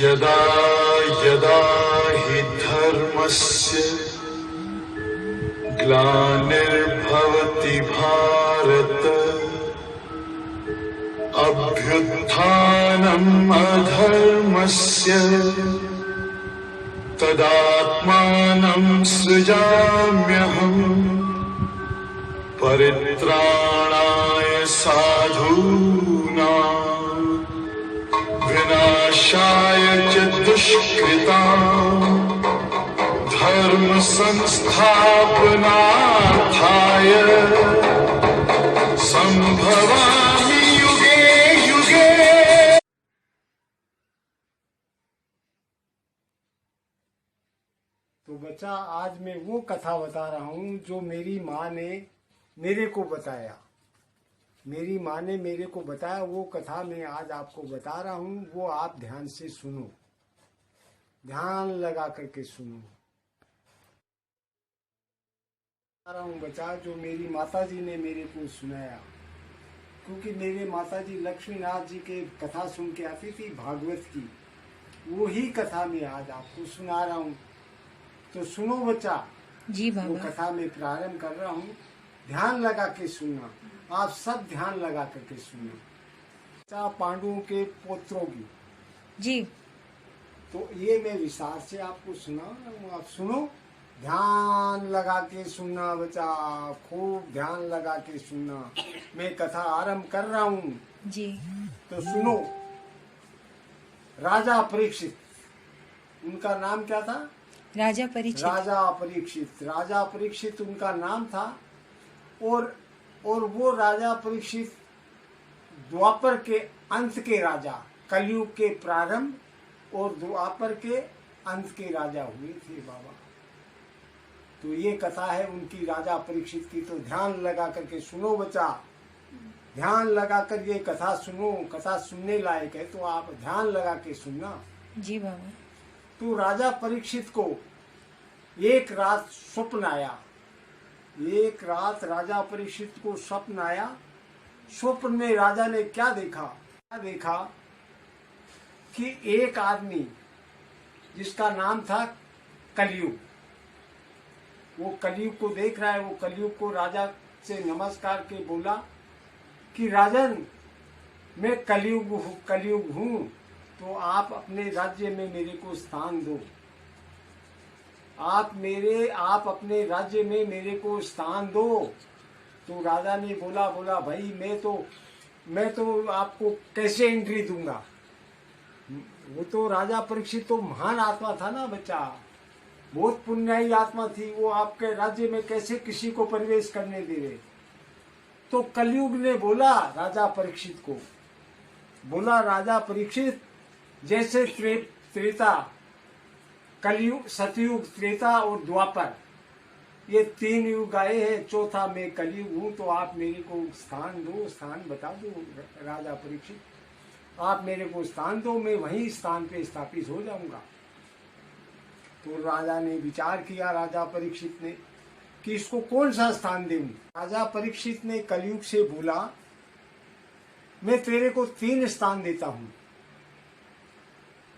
यदा यदा हि धर्मस्य ग्लानिर्भवति भारत अभ्युत्थानम् अधर्मस्य तदात्मानं सृजाम्यहम् परित्राणाय साधूनां विनाशाय च दुष्कृतां धर्म संस्थापनार्थाय संभवामि युगे युगे। तो बच्चा, आज मैं वो कथा बता रहा हूँ जो मेरी माँ ने मेरे को बताया। मेरी माँ ने मेरे को बताया, वो कथा मैं आज आपको बता रहा हूँ। वो आप ध्यान से सुनो, ध्यान लगा करके सुनो। बता रहा हूँ बच्चा, जो मेरी माताजी ने मेरे को सुनाया, क्योंकि मेरे माताजी लक्ष्मीनाथ जी के कथा सुन के आती थी भागवत की। वो ही कथा मैं आज आपको सुना रहा हूँ। तो सुनो बच्चा। जी बाबा। वो कथा मैं प्रारंभ कर रहा हूँ, ध्यान लगा के सुनना। आप सब ध्यान लगा करके सुनना। बच्चा, पांडवों के पुत्रों की। जी। तो ये मैं विस्तार से आपको सुना रहा हूँ, आप सुनो, ध्यान लगा के सुनना बच्चा, खूब ध्यान लगा के सुनना। मैं कथा आरंभ कर रहा हूँ जी। तो सुनो। राजा परीक्षित, उनका नाम क्या था? राजा परीक्षित। राजा परीक्षित, राजा परीक्षित उनका नाम था। और वो राजा परीक्षित द्वापर के अंत के राजा, कलयुग के प्रारंभ और द्वापर के अंत के राजा हुए थे बाबा। तो ये कथा है उनकी, राजा परीक्षित की। तो ध्यान लगा करके सुनो बच्चा, ध्यान लगा कर ये कथा सुनो। कथा सुनने लायक है, तो आप ध्यान लगा के सुनना। जी बाबा। तो राजा परीक्षित को एक रात स्वप्न आया। एक रात राजा परीक्षित को स्वप्न आया। स्वप्न में राजा ने क्या देखा? कि एक आदमी जिसका नाम था कलयुग, वो कलयुग को देख रहा है। वो कलयुग को राजा से नमस्कार के बोला कि राजन, मैं कलयुग हूँ, तो आप अपने राज्य में मेरे को स्थान दो। आप अपने राज्य में मेरे को स्थान दो। तो राजा ने बोला भाई, मैं तो आपको कैसे एंट्री दूंगा? वो तो राजा परीक्षित तो महान आत्मा था ना बच्चा, बहुत पुण्याई आत्मा थी। वो आपके राज्य में कैसे किसी को प्रवेश करने दे रहे? तो कलयुग ने बोला राजा परीक्षित को, बोला राजा परीक्षित, जैसे त्रेता, कलयुग, सतयुग, त्रेता और द्वापर, ये तीन युग आए हैं, चौथा मैं कलयुग हूँ। तो आप मेरे को स्थान दो, स्थान बता दो राजा परीक्षित, आप मेरे को स्थान दो, मैं वही स्थान पे स्थापित हो जाऊंगा। तो राजा ने विचार किया, राजा परीक्षित ने, कि इसको कौन सा स्थान दूं। राजा परीक्षित ने कलयुग से बोला, मैं तेरे को 3 स्थान देता हूं।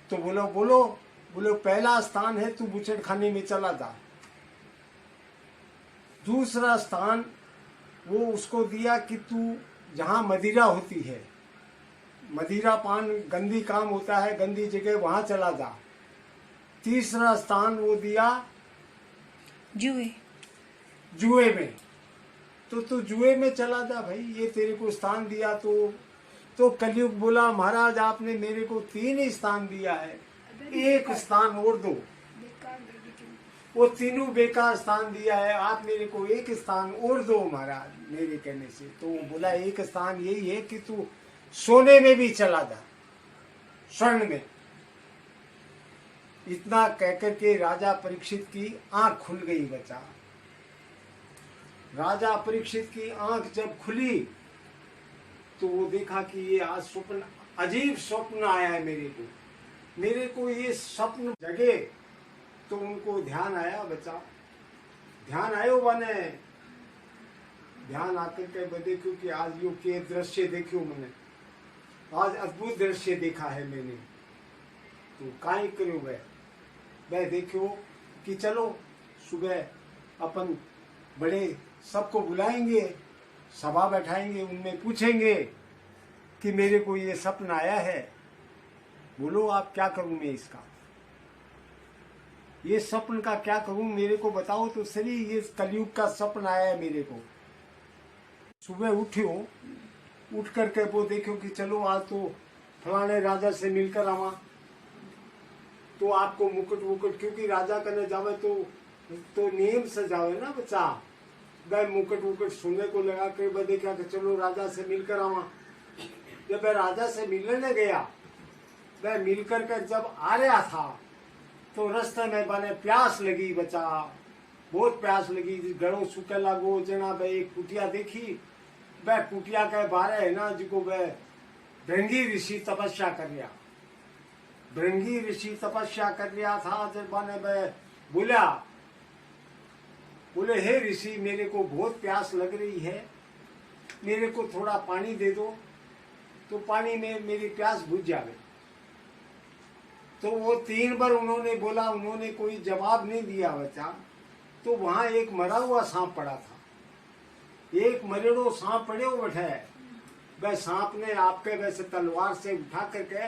तो बोलो, पहला स्थान है तू बूचड़खाने में चला जा। दूसरा स्थान वो उसको दिया कि तू जहां मदिरा होती है, मदिरा पान गंदी काम होता है, गंदी जगह, वहां चला जा। तीसरा स्थान वो दिया जुए में, तो तू जुए में चला जा भाई, ये तेरे को स्थान दिया। तो कलयुग बोला, महाराज आपने मेरे को 3 ही स्थान दिया है, एक स्थान और दो। वो तीनों बेकार स्थान दिया है, आप मेरे को एक स्थान और दो महाराज मेरे कहने से। तो वो बोला, एक स्थान यही है कि तू सोने में भी चला जा, स्वर्ण में। इतना कहकर के राजा परीक्षित की आंख खुल गई बच्चा। राजा परीक्षित की आंख जब खुली तो वो देखा कि ये आज स्वप्न, अजीब स्वप्न आया है मेरे को ये स्वप्न जगे। तो उनको ध्यान आया बच्चा, ध्यान आयो बने, ध्यान आकर के देखो कि आज यो के दृश्य देखियो मैंने, आज अद्भुत दृश्य देखा है मैंने। तो काई करो वह देखो कि चलो सुबह अपन बड़े सबको बुलाएंगे, सभा बैठाएंगे, उनमें पूछेंगे कि मेरे को ये सपना आया है, बोलो आप क्या करूं मैं इसका, ये सपन का क्या करूं, मेरे को बताओ तो सही, ये कलयुग का सपना आया है मेरे को। सुबह उठ करके वो देखो कि चलो आज तो फलाने राजा से मिलकर आवा, तो आपको मुकुट, क्योंकि राजा करने जावे तो नियम से जावे ना बच्चा, वह मुकुट सुनने को लगा कर वह देखा कि चलो राजा से मिलकर आवा। जब वह राजा से मिलने गया, वह मिलकर के जब आ रहा था तो रास्ते में बने प्यास लगी बच्चा, बहुत प्यास लगी, गड़ो सूखे लागो जना। वह एक कुटिया देखी, वह कुटिया के बारे है ना जिको वह भृंगी ऋषि तपस्या कर रहा, भृंगी ऋषि तपस्या कर रहा था। जब बने वह बोले हे ऋषि मेरे को बहुत प्यास लग रही है, मेरे को थोड़ा पानी दे दो, तो पानी में मेरी प्यास बुझ जाए। तो वो 3 बार उन्होंने बोला, उन्होंने कोई जवाब नहीं दिया बच्चा। तो वहां एक मरा हुआ सांप पड़ा था, एक मरेड़ो सांप पड़े हो बैठे, वह सांप ने आपके वैसे तलवार से उठा करके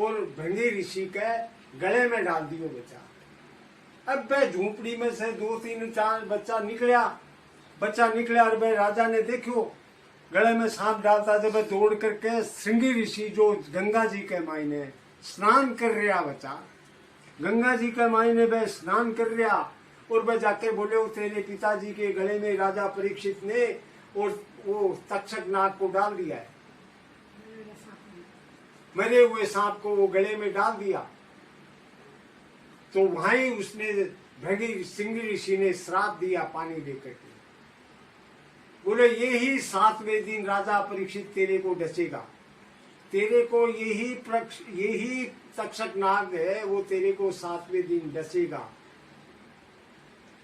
और भृंगी ऋषि के गले में डाल दियो बच्चा। अब वह झूपड़ी में से 2, 3, 4 बच्चा निकला और वह राजा ने देखो गले में सांप डालता, जब वह दौड़ करके श्रृंगी ऋषि जो गंगा जी के मायने स्नान कर रहा बच्चा, गंगा जी के मायने वह स्नान कर रहा, और वह जाके बोले वो तेरे पिताजी के गले में राजा परीक्षित ने और वो तक्षक नाग को डाल दिया है, मरे हुए सांप को वो गले में डाल दिया। तो वहीं उसने भृंगी श्रृंगी ऋषि ने श्राप दिया पानी देकर के, बोले यही 7वें दिन राजा परीक्षित तेरे को डसेगा, तेरे को यही तक्षक नाग है वो तेरे को 7वें दिन डसेगा।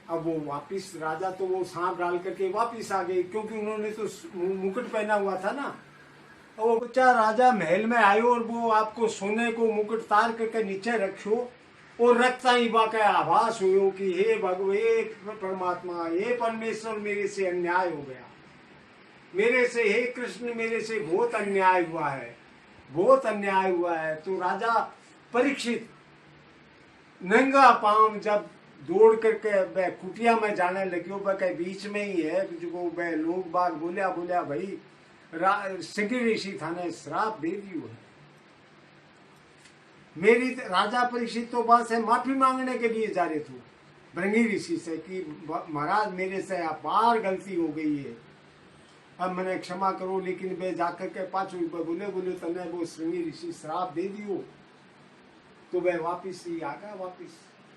अब वो वापिस राजा तो वो सांप डाल करके वापिस आ गए, क्योंकि उन्होंने तो मुकुट पहना हुआ था ना। और वो बच्चा राजा महल में आयो और वो आपको सोने को मुकुट तार करके नीचे रखो, और रखता ही बाका आभास हुई कि हे भगवे परमात्मा, हे परमेश्वर मेरे से अन्याय हो गया, मेरे से हे कृष्ण मेरे से बहुत अन्याय हुआ है, बहुत अन्याय हुआ है। तो राजा परीक्षित नंगा पांव जब दौड़ करके वह कुटिया में जाने लगे, वह के बीच में ही है जो वह लोग बाग बोलिया भाई श्रृंगी ऋषि था ने श्राप दे दियो है, मेरी राजा परीक्षित तो बात से माफी मांगने के लिए जा रहे थे भृंगी ऋषि से कि महाराज मेरे से अपार गलती हो गई है, अब मैंने क्षमा करो। लेकिन वे जाकर के पाछू बोले तने वो श्रृंगी ऋषि श्राप दे दियो। तो वह वापिस ही आ गया, वापिस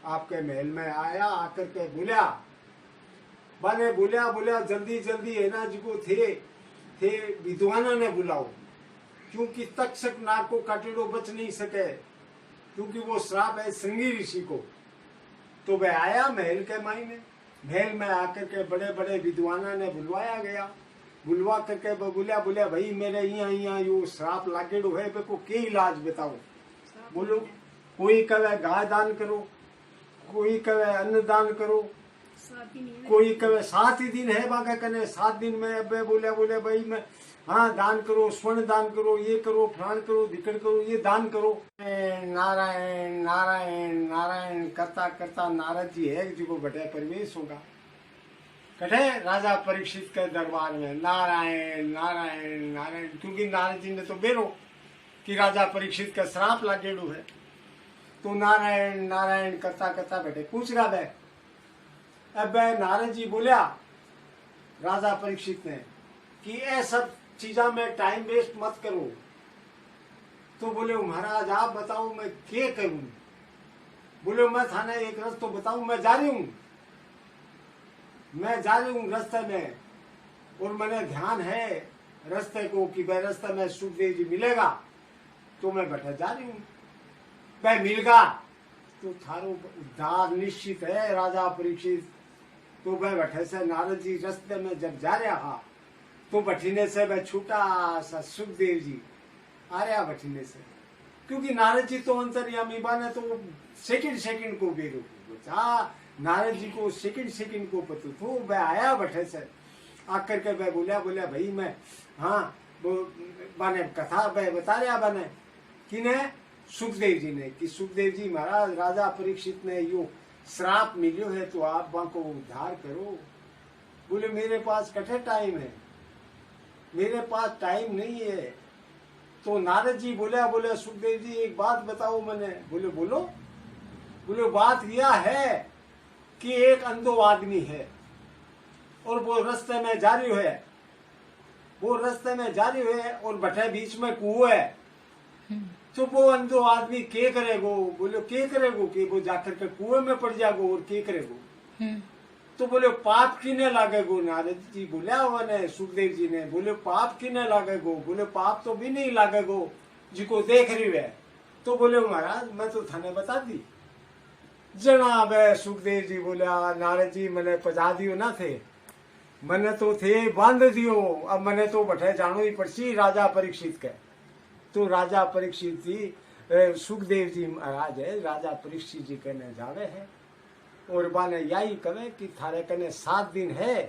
आपके महल में आया, आकर के बोलिया जल्दी है ना जिको थे विद्वानों ने बुलाओ, क्योंकि तक्षक नाग को काटेड़ो बच नहीं सके, क्योंकि वो श्राप है श्रृंगी ऋषि को। तो वह आया महल के मायने, महल में आकर के बड़े बड़े विद्वानों ने बुलवाया गया, बुलवा करके बोलिया भाई मेरे यहाँ यो श्राप लागेड़ो है, को के इलाज बताओ। बोलो कोई कहे गाय दान करो, कोई कहे अन्न दान करो, कोई कहे 7 ही दिन है बागा कने 7 दिन में। अब बोले भाई मैं हाँ दान करो, स्वर्ण दान करो, ये करो, फलान करो, धिकड़ करो, ये दान करो। नारायण नारायण नारायण करता करता नारद जी है जिसको बटे प्रवेश होगा कटे राजा परीक्षित के दरबार में। नारायण नारायण नारायण, क्योंकि नारद जी ने तो बेरो कि राजा परीक्षित का श्राप लागेड़ू है। तो नारायण नारायण करता करता बैठे पूछ रहा है। अब नारद जी बोलिया राजा परीक्षित ने कि ये सब चीजा में टाइम वेस्ट मत करो। तो बोले महाराज आप बताओ मैं क्या करूं। बोले मैं थाने एक रस तो बताऊं, मैं जा रही हूं रास्ते में, और मैंने ध्यान है रास्ते को कि भाई रास्ते में सुखदेव जी मिलेगा, तो मैं बैठा जा रही हूं। वह मिलगा तो थारो उद्धार निश्चित है राजा परीक्षित। तो वह बैठे से नारद जी रास्ते में जब जा रहा तो बठीने से वह छूटा सा सुखदेव जी आ रहा बठीने से। क्योंकि नारद जी तो अंतर्यामी बने तो सेकंड सेकंड को बेरो नारद जी को सेकंड सेकंड को पता तो वह आया बैठे से आकर के वह बोला भाई मैं हाँ वो बने कथा वह बता रहा बने किने सुखदेव जी ने कि सुखदेव जी महाराज राजा परीक्षित ने यो श्राप मिलियो है तो आप वहां को उद्धार करो। बोले मेरे पास कठे टाइम है, मेरे पास टाइम नहीं है। तो नारद जी बोले सुखदेव जी एक बात बताओ मैंने। बोले बोलो। बोले बात यह है कि एक अंधो आदमी है और वो रास्ते में जा रही है, वो रास्ते में जा रही है और बैठे बीच में कुआं है। तो वो अंधो आदमी के करेगो? बोले के करेगो कि वो जाकर के कुएं में पड़ जाएगो और के करेगो? तो बोले पाप किने लागेगो? नारद जी बोला ने सुखदेव जी ने। बोले पाप किने लागेगो? बोले पाप तो भी नहीं लागेगो जिको देख रही है। तो बोले महाराज मैं तो थाने बता दी। जनाब सुखदेव जी बोला नारद जी मैंने पजा दियो ना थे, मैंने तो थे बांध दियो, अब मैंने तो बैठे जानो ही पड़सी राजा परीक्षित के। तो राजा परीक्षित जी सुखदेव जी महाराज है राजा परीक्षित जी कहने जावे है और बाने यही कहे कि थारे कने 7 दिन है,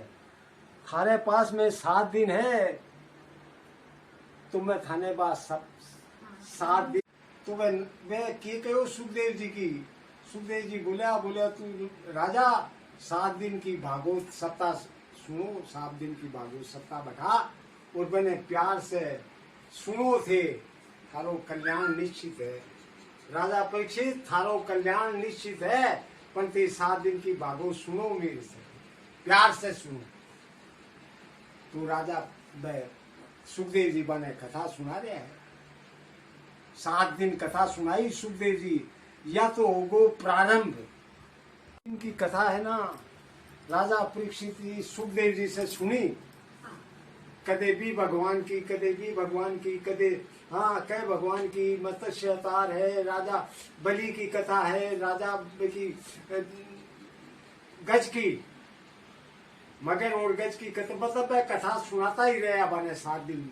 थारे पास में 7 दिन है, तो मैं थाने पास सब 7 दिन। तो वे के कहो सुखदेव जी की। सुखदेव जी बोला तू राजा 7 दिन की भागवत सप्ताह सुनो, 7 दिन की भागवत सप्ताह बैठा और मैंने प्यार से सुनो थे, थारो कल्याण निश्चित है। राजा परीक्षित थारो कल्याण निश्चित है, पर ते 7 दिन की भागवत सुनो मेरे से, प्यार से सुनो। तो राजा सुखदेव जी बने कथा सुना रहे हैं। 7 दिन कथा सुनाई सुखदेव जी। या तो होगो प्रारंभ, इनकी कथा है ना राजा परीक्षित जी सुखदेव जी से सुनी, कदे भी भगवान की, कदे भी भगवान की, कदे हाँ कह भगवान की मत्स्य अवतार है, राजा बलि की कथा है, राजा की गज की मगर और गज की कथा, मतलब कथा सुनाता ही रहा बने 7 दिन।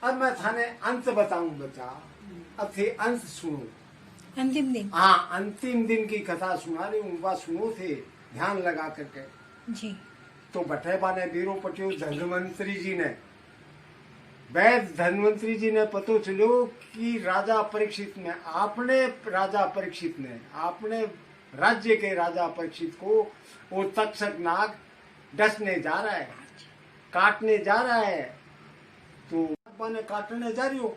अब मैं थाने अंत बताऊं बच्चा, अब थे अंत सुनो। अंतिम दिन? हाँ अंतिम दिन की कथा सुना रही हूँ, वह सुनो थे ध्यान लगा करके जी। तो बठे बाने बीरो पटियो धन्वंतरी जी ने, वैद धन्वंतरी जी ने पतो चलो कि राजा परीक्षित ने आपने राज्य के राजा परीक्षित को वो तक्षक नाग डसने जा रहा है, काटने जा रहा है। तो बाने काटने जा रही हो,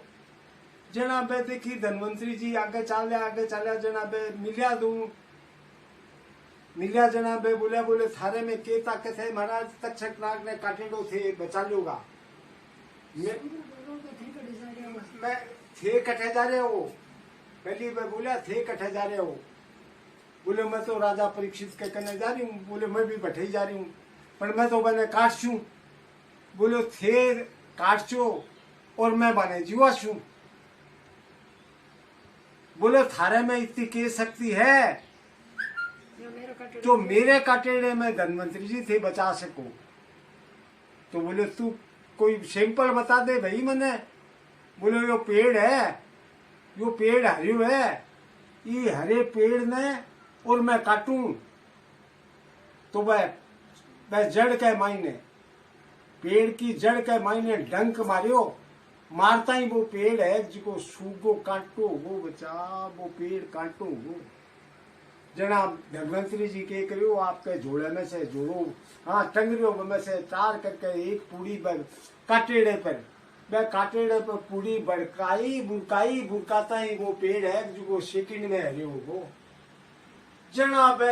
जनाबे देखी धन्वंतरी जी आगे चाल्या जनाबे मिलिया जनाबे बोले थारे में के ताकत है महाराज, तक्षक नाग ने काटेडो थे बचा लोगा। मैं थे कटे जा रहे हो, पहली मैं बोला थे कटे जा रहे हो। बोले मैं तो राजा परीक्षित के करने जा रही हूँ। बोले मैं भी बैठे ही जा रही हूँ, पर मैं तो बने काट छू। बोलो थे काट छो और मैं बने जीवा छू। बोले थारे में इतनी के शक्ति है जो मेरे काटेड़े में धन्वंतरी जी थे बचा सको। तो बोले तू कोई सैंपल बता दे भाई मने। बोले यो पेड़ है, यो पेड़ हरियो है, ये हरे पेड़ ने और मैं काटूं तो वह जड़ के मायने, पेड़ की जड़ के मायने डंक मारियो, मारता ही वो पेड़ है जिको सूगो काटो वो बचा, वो पेड़ काटो वो। जनाब धन्वंतरी जी के करियो आपके झोले में से जोड़ो, हाँ टंगरियों में से तार करके एक पूड़ी पर काटेड़े पर, वह काटेड़े पर पूड़ी बड़काई बुरकाता ही वो पेड़ है जो सेकंड में हरे हो। जनाब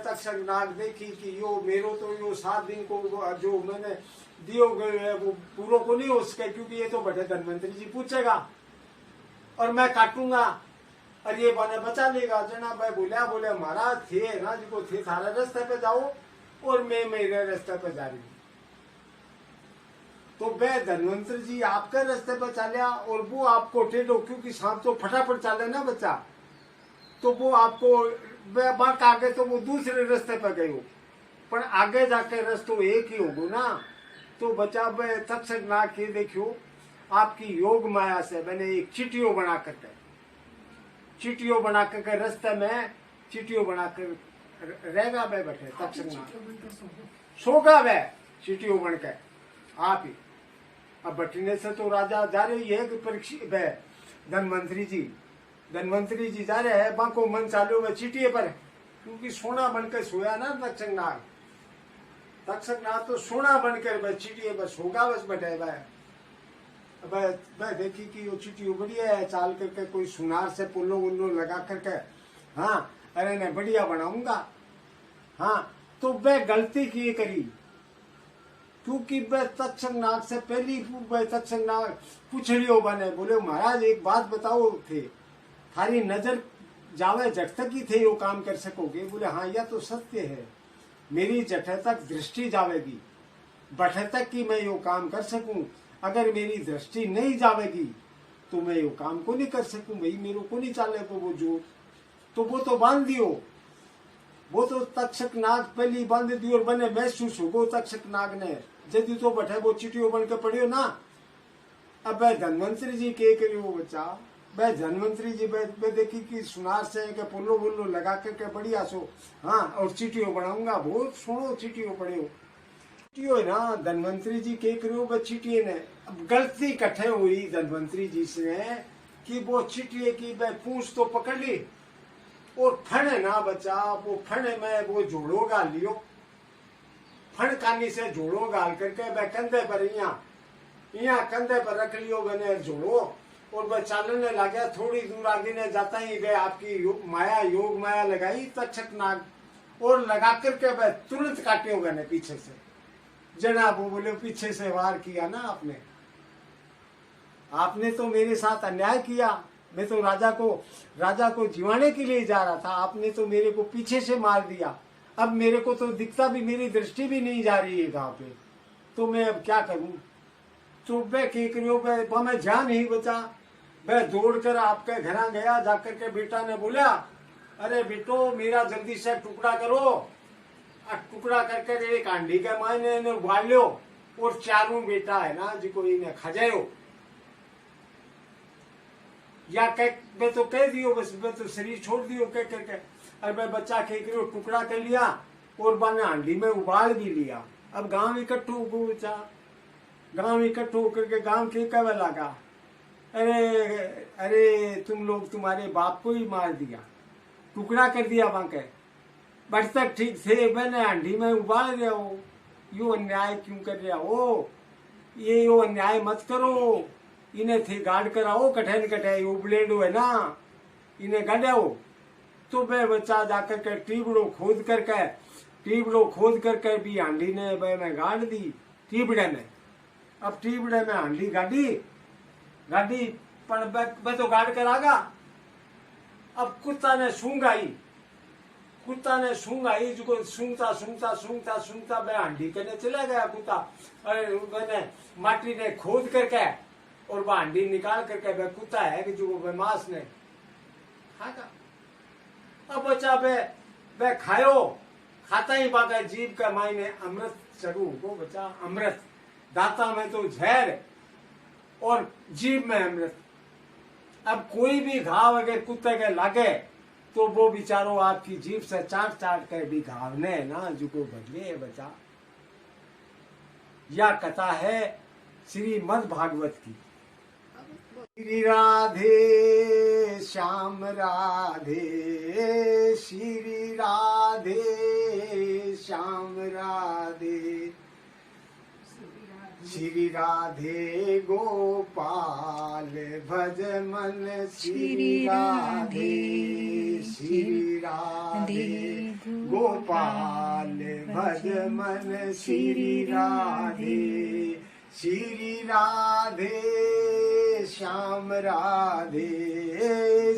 तक्षक नाग देखी कि यो मेरो तो यो 7 दिन को जो मैंने दियो गए है वो पूरा को नहीं हो सके, क्योंकि ये तो बड़े धन्वंतरी जी पूछेगा और मैं काटूंगा और ये बने बचा लेगा। जनाब बोले महाराज थे ना जिको थे थारे रास्ते पे जाओ और मैं मेरे रास्ते पे जा रही हूँ। तो वह धन्वंतरी जी आपके रास्ते पे चलिया और वो आपको टेढ़ो, क्योंकि सांप तो फटाफट चले ना बच्चा, तो वो आपको बाक आगे तो वो दूसरे रास्ते पे गए हो, पर आगे जाके रास्तों एक ही होगो ना। तो बच्चा तक्षक नाग के देखियो आपकी योग माया से मैंने एक चिट्ठियों बना करके चीटियों बना के रास्ते में चीटियों बना कर रहेगा वे बैठे तक्षक नाग सोगा वे चीटियों बन के आप ही। अब बैठने से तो राजा जा रही है कि परीक्षा वे धनवंतरी जी जा रहे हैं बाको मन चालू में चीटिए पर, क्योंकि सोना बनकर सोया ना तक्षक नाग तो सोना बनकर बस चीटिए बस होगा बस बैठे वह देखी कि वो चीटी बढ़िया है चाल करके कोई सुनार से पुल्लो उल्लो लगा करके हाँ अरे मैं बढ़िया बनाऊंगा। हाँ तो वह गलती की करी, क्योंकि वह तक्षक नाग से पहली वह तक्षक नाग पूछ लियो बने बोले महाराज एक बात बताओ थे थारी नजर जावे जट तक ही थे वो काम कर सकोगे? बोले हाँ यह तो सत्य है, मेरी जट तक दृष्टि जावेगी बठ तक की मैं यो काम कर सकूं, अगर मेरी दृष्टि नहीं जावेगी तो मैं यो काम को नहीं कर सकूं भाई, मेरे को नहीं चाले को वो जोत तो वो तो बांध दियो, वो तो तक्षक नाग पहली बांध दियो और बने महसूस हो गो तक्षक नाग ने जदी तो बैठे वो चिटियो बन के पड़ियो ना। अब वह धनवंतरी जी के करियो बच्चा वह धनवंतरी जी वह देखी कि सुनार से के पुल्लो बुल्लो लगा करके बढ़िया सो हाँ और चिटियो बनाऊंगा बहुत सोनो चिटियो पड़ियो चिटियो है ना। धनवंतरी जी के करियो वह चिटिये ने अब गलती इकट्ठे हुई धनवंतरी जी से कि वो चिटिये की वह पूंछ तो पकड़ ली और फण ना बचा वो फण में वो जोड़ो गाल लियो, फण कानी से जोड़ो गाल करके वह कंधे पर यहाँ कंधे पर रख लियो बने जोड़ो और वह चालने लगा। थोड़ी दूर आगे ने जाता ही वह आपकी योग माया लगाई तक्षक नाग और लगा करके वह तुरंत काटे होगा ने पीछे से जनाब वो बोले पीछे से वार किया ना आपने तो मेरे साथ अन्याय किया, मैं तो राजा को जिवाने के लिए जा रहा था, आपने तो मेरे को पीछे से मार दिया, अब मेरे को तो दिखता भी मेरी दृष्टि भी नहीं जा रही है गाँव पे, तो मैं अब क्या करूं? तो वह केकरियों मैं जान नहीं बचा, वह दौड़कर आपके घर गया, जाकर के बेटा ने बोला अरे बेटो मेरा जल्दी से टुकड़ा करो, टुकड़ा करके एक हांडी के मायने ने उबाल लो और चारों बेटा है ना जिको इन्हें खा जाओ या मैं तो कह दियो बस मैं तो शरीर छोड़ दियो कह करके। अरे मैं बच्चा कह करो टुकड़ा कर लिया और बाने हांडी में उबाल भी लिया। अब गांव इकट्ठो हो बच्चा, गांव इकट्ठो करके गांव के कहने लगा अरे तुम लोग तुम्हारे बाप को ही मार दिया, टुकड़ा कर दिया बांके, बट तक ठीक थे मैंने हांडी में उबाल रहे हो, यो अन्याय क्यों कर रहे हो? ये यो अन्याय मत करो, इन्हें थे गाड़ कराओ कठैन कठै उबलेडो है ना इन्हें गाड़ो। तो वह बच्चा जाकर के टीबड़ो खोद करके भी हांडी ने वह मैं गाड़ दी टीबड़े में। अब टीबड़े में हांडी गाड़ी पर वह तो गाड़ कर आगा। अब कुत्ता ने सूंघ आई जो सूंघता वह हांडी करने चला गया कुत्ता। अरे मैंने माटी ने खोद करके और वह हांडी निकाल करके वह कुत्ता है कि जो वह मांस ने खागा। अब बच्चा वह खाता ही बागा जीव का मायने अमृत चढ़ू को बच्चा अमृत, दाता में तो जहर और जीव में अमृत। अब कोई भी घाव अगर कुत्ते के लागे तो वो बेचारो आपकी जीभ से चाट कर भी घाव ने ना जुको बदले बचा। यह कथा है श्रीमद् भागवत की। श्री राधे श्याम राधे, श्री राधे श्याम राधे, श्री राधे गोपाल भज मन, श्री राधे श्री राधे गोपाल भज मन, श्री राधे श्याम राधे,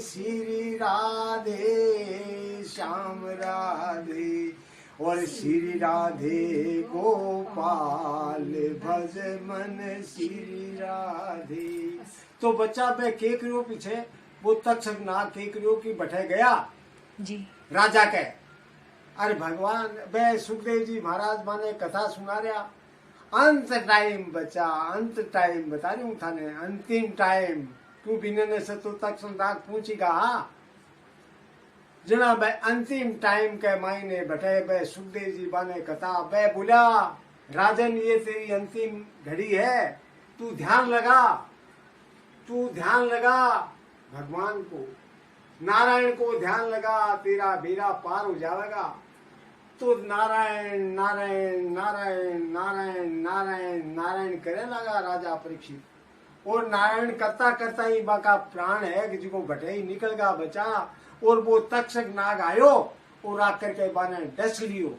श्री राधे श्याम राधे और श्री राधे गोपाल भज मन, श्री राधे। तो बच्चा बे केकरियो पीछे वो तक्षक नाग केकरियो की बैठे गया जी राजा के। अरे भगवान बे सुखदेव जी महाराज माने कथा सुना रहा। अंत टाइम बच्चा, अंत टाइम बता रही हूँ थाने, अंतिम टाइम तू बिने से तो तक्षक नाग पूछेगा जना भाई अंतिम टाइम के मायने बैठे भाई सुखदेव जी बाने कथा भाई बोला राजन ये तेरी अंतिम घड़ी है, तू ध्यान लगा भगवान को, नारायण को ध्यान लगा, तेरा बेड़ा पार हो जाएगा। तो नारायण नारायण नारायण नारायण नारायण नारायण करे लगा राजा परीक्षित, और नारायण करता करता ही बाका प्राण है कि जिको घटे ही निकल गया बचा, और वो तक्षक नाग आयो और आकर के बाने डस लियो।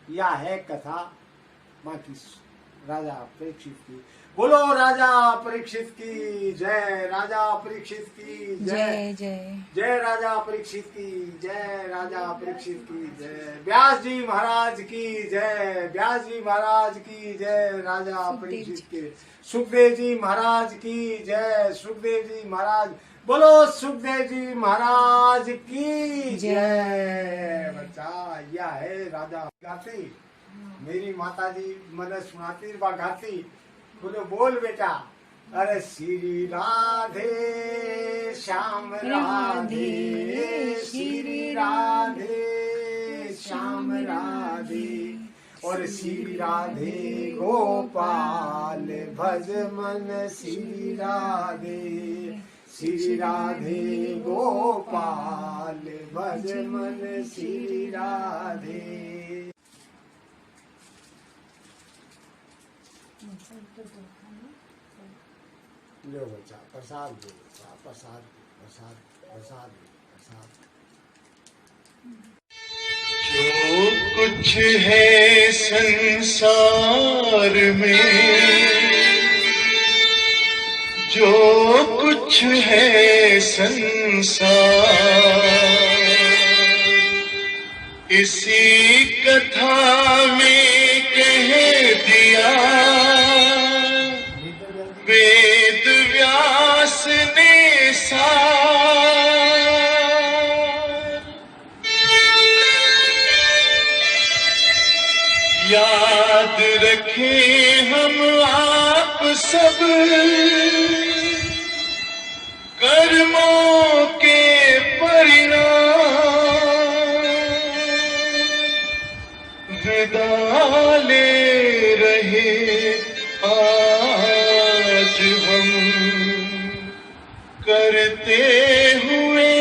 या है कथा बाकी राजा परीक्षित की। बोलो राजा परीक्षित की जय, राजा परीक्षित की जय जय जय राजा परीक्षित की जय, राजा परीक्षित की जय, व्यास जी महाराज की जय, व्यास जी महाराज की जय, राजा परीक्षित के, सुखदेव जी महाराज की जय, सुखदेव जी महाराज, बोलो सुखदेव जी महाराज की जय। बच्चा यह है राजा गाती, मेरी माता जी मन सुनाती व गाती, बोले बोल बेटा, अरे श्री राधे श्याम राधे, श्री राधे श्याम राधे, और श्री राधे गोपाल भज मन, श्री राधे, श्री राधे गोपाल भज मन, श्री राधे। लो बच्चा प्रसाद दो, बच्चा प्रसाद प्रसाद प्रसाद प्रसाद। जो कुछ है संसार में, जो कुछ है संसार, इसी कथा में कह दिया वेद व्यास ने सार। याद रखें हम आप सब कर्मों के परिणाम, विदा ले रहे आज हम करते हुए